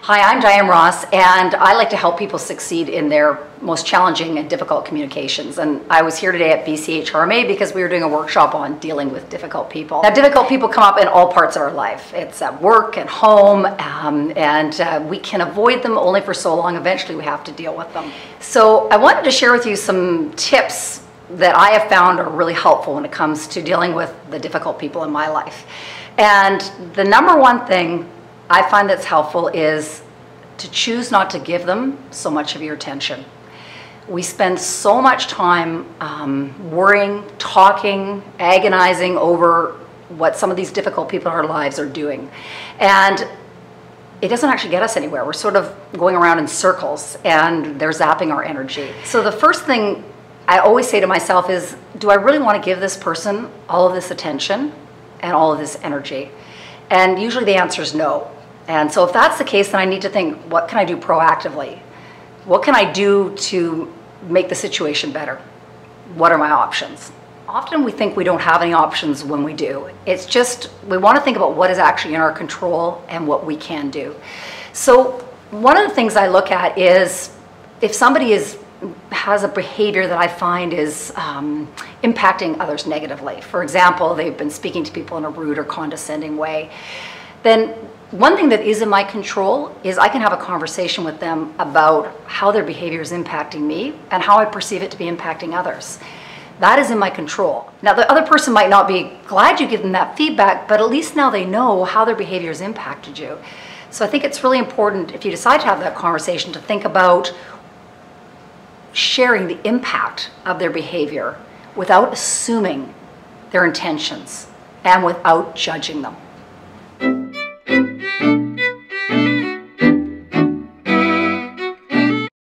Hi, I'm Diane Ross, and I like to help people succeed in their most challenging and difficult communications. And I was here today at BCHRMA because we were doing a workshop on dealing with difficult people. Now, difficult people come up in all parts of our life. It's at work and home, and we can avoid them only for so long. Eventually, we have to deal with them. So I wanted to share with you some tips that I have found are really helpful when it comes to dealing with the difficult people in my life. And the number one thing I find that's helpful is to choose not to give them so much of your attention. We spend so much time worrying, talking, agonizing over what some of these difficult people in our lives are doing. And it doesn't actually get us anywhere. We're sort of going around in circles and they're zapping our energy. So the first thing I always say to myself is, do I really want to give this person all of this attention and all of this energy? And usually the answer is no. And so if that's the case, then I need to think, what can I do proactively? What can I do to make the situation better? What are my options? Often we think we don't have any options when we do. It's just, we want to think about what is actually in our control and what we can do. So one of the things I look at is if somebody has a behavior that I find is impacting others negatively. For example, they've been speaking to people in a rude or condescending way. Then one thing that is in my control is I can have a conversation with them about how their behavior is impacting me and how I perceive it to be impacting others. That is in my control. Now, the other person might not be glad you give them that feedback, but at least now they know how their behavior has impacted you. So I think it's really important, if you decide to have that conversation, to think about sharing the impact of their behavior without assuming their intentions and without judging them.